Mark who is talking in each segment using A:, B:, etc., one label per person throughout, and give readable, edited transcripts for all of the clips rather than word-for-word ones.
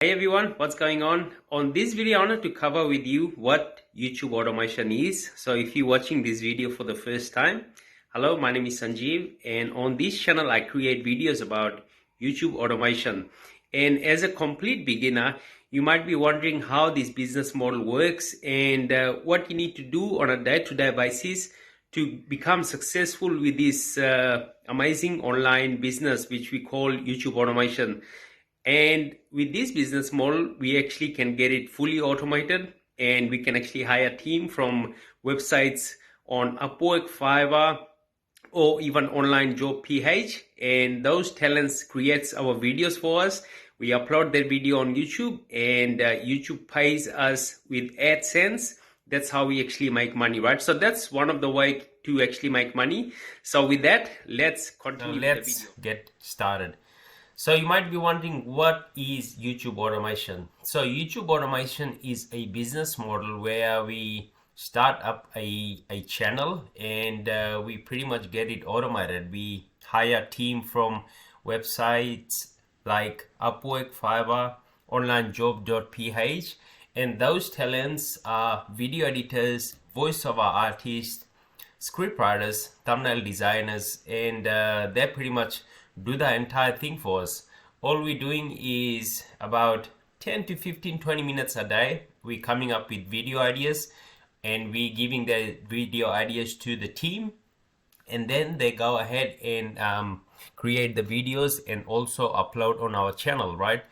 A: Hey everyone, what's going on? On this video, I wanted to cover with you what YouTube automation is. So if you're watching this video for the first time, hello, my name is Sanjeev, and on this channel, I create videos about YouTube automation. And as a complete beginner, you might be wondering how this business model works and what you need to do on a day-to-day basis to become successful with this amazing online business, which we call YouTube automation. And with this business model, we actually can get it fully automated, and we can actually hire a team from websites on Upwork, Fiverr, or even online job PH, and those talents creates our videos for us. We upload that video on YouTube, and YouTube pays us with AdSense. That's how we actually make money, right? So that's one of the way to actually make money. So with that, let's continue. Let's get started. So you might be wondering, what is YouTube automation? So YouTube automation is a business model where we start up a channel, and we pretty much get it automated. We hire a team from websites like Upwork, Fiverr, onlinejob.ph, and those talents are video editors, voiceover artists, script writers, thumbnail designers, and they pretty much do the entire thing for us. All we're doing is about 10 to 20 minutes a day. We're coming up with video ideas, and we're giving the video ideas to the team, and then they go ahead and create the videos and also upload on our channel, right?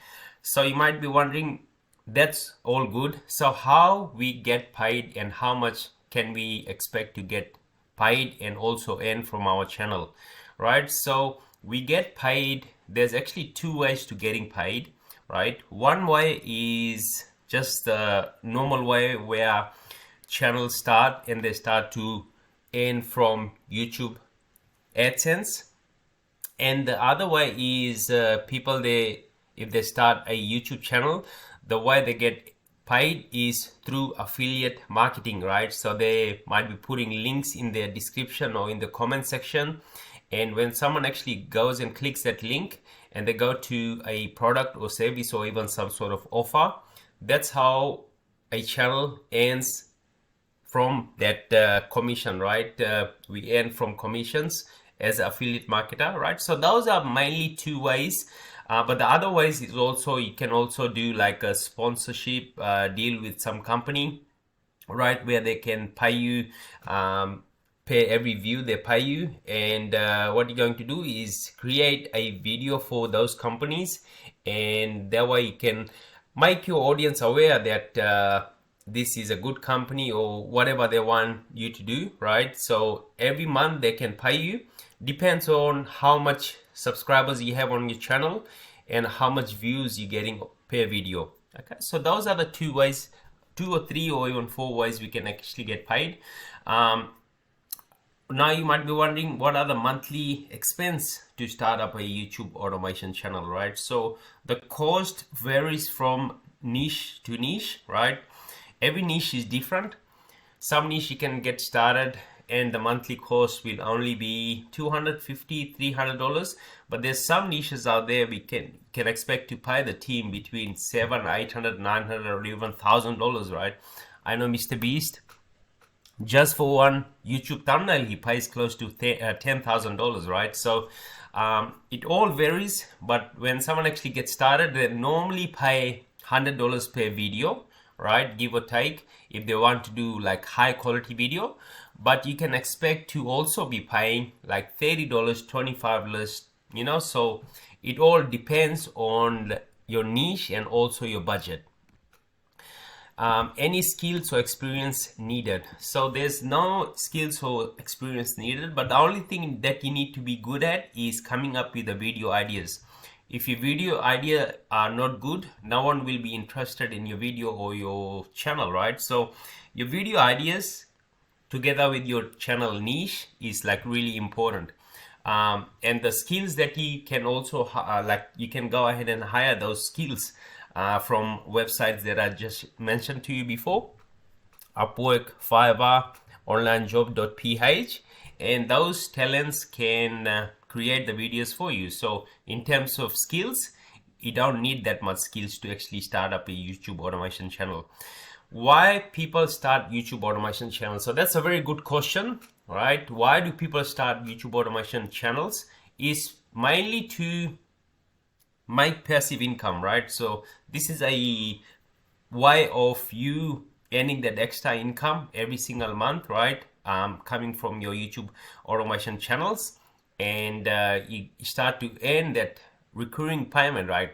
A: So you might be wondering, that's all good. So how we get paid and how much can we expect to get paid and also earn from our channel, right? So we get paid. There's actually two ways to getting paid, right? One way is just the normal way where channels start and they start to earn from YouTube AdSense. And the other way is people, if they start a YouTube channel, the way they get paid is through affiliate marketing, right? So they might be putting links in their description or in the comment section, and when someone actually goes and clicks that link and they go to a product or service or even some sort of offer, that's how a channel earns from that commission, right? We earn from commissions as an affiliate marketer, right? So those are mainly two ways. But the other ways is also, you can also do like a sponsorship deal with some company, right? Where they can pay you, pay every view they pay you. And what you're going to do is create a video for those companies. And that way you can make your audience aware that this is a good company or whatever they want you to do, right? So every month they can pay you. Depends on how much subscribers you have on your channel and how much views you're getting per video. Okay, so those are the two ways, 2 or 3 or even 4 ways we can actually get paid. Now you might be wondering, what are the monthly expense to start up a YouTube automation channel, right? So the cost varies from niche to niche, right? Every niche is different. Some niche you can get started and the monthly cost will only be $250, $300. But there's some niches out there we can expect to pay the team between $700, $800, $900, or even $1,000, right? I know Mr. Beast, just for one YouTube thumbnail, he pays close to $10,000, right? So it all varies, but when someone actually gets started, they normally pay $100 per video, right? Give or take, if they want to do like high quality video. But you can expect to also be paying like $30, $25, you know, so it all depends on your niche and also your budget. Any skills or experience needed? So there's no skills or experience needed, but the only thing that you need to be good at is coming up with the video ideas. If your video idea are not good, no one will be interested in your video or your channel, right? So your video ideas together with your channel niche is like really important. And the skills that you can also like, you can go ahead and hire those skills from websites that I just mentioned to you before: Upwork, Fiverr, onlinejob.ph, and those talents can create the videos for you. So in terms of skills, you don't need that much skills to actually start up a YouTube automation channel. Why people start YouTube automation channels? So that's a very good question, right? Why do people start YouTube automation channels? Is mainly to make passive income, right? So this is a way of you earning that extra income every single month, right? Coming from your YouTube automation channels, and you start to earn that recurring payment, right?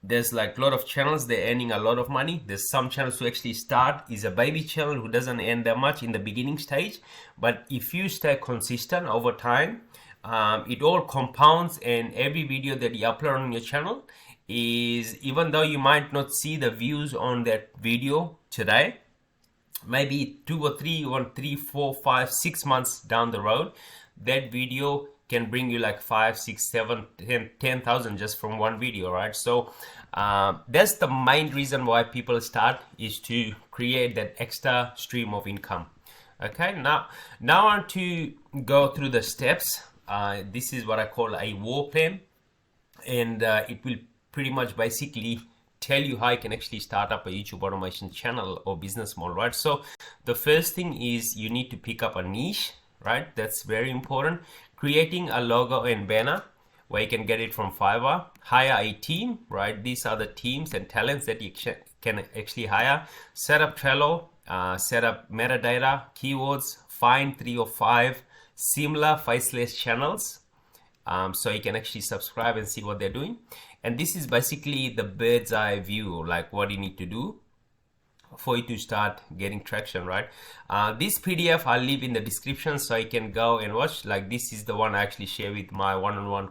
A: There's like a lot of channels, they're earning a lot of money. There's some channels who actually start is a baby channel who doesn't earn that much in the beginning stage, but if you stay consistent over time, it all compounds, and every video that you upload on your channel is, even though you might not see the views on that video today, maybe 2 or 3 or 3, 4, 5, 6 months down the road, that video can bring you like 5, 6, 7, 10,000 just from one video, right? So that's the main reason why people start, is to create that extra stream of income. Okay, now I want to go through the steps. This is what I call a war plan, and it will pretty much basically tell you how you can actually start up a YouTube automation channel or business model, right? So the first thing is you need to pick up a niche, right? That's very important. Creating a logo and banner where you can get it from Fiverr. Hire a team, right? These are the teams and talents that you can actually hire. Set up Trello, set up metadata, keywords, find 3 or 5 similar faceless channels, so you can actually subscribe and see what they're doing. And this is basically the bird's eye view, like what you need to do for you to start getting traction, right? This PDF I'll leave in the description so you can go and watch. Like, this is the one I actually share with my one-on-one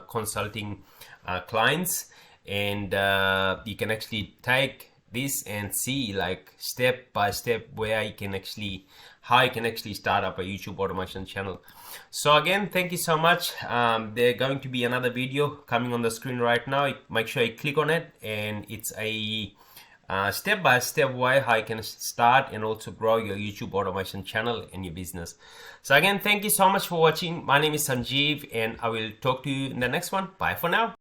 A: consulting clients, and you can actually take this and see like step by step where you can actually, how you can actually start up a YouTube automation channel. So again, thank you so much. There's going to be another video coming on the screen right now. Make sure you click on it, and it's a step-by-step way how you can start and also grow your YouTube automation channel and your business. So again, thank you so much for watching. My name is Sanjeev, and I will talk to you in the next one. Bye for now.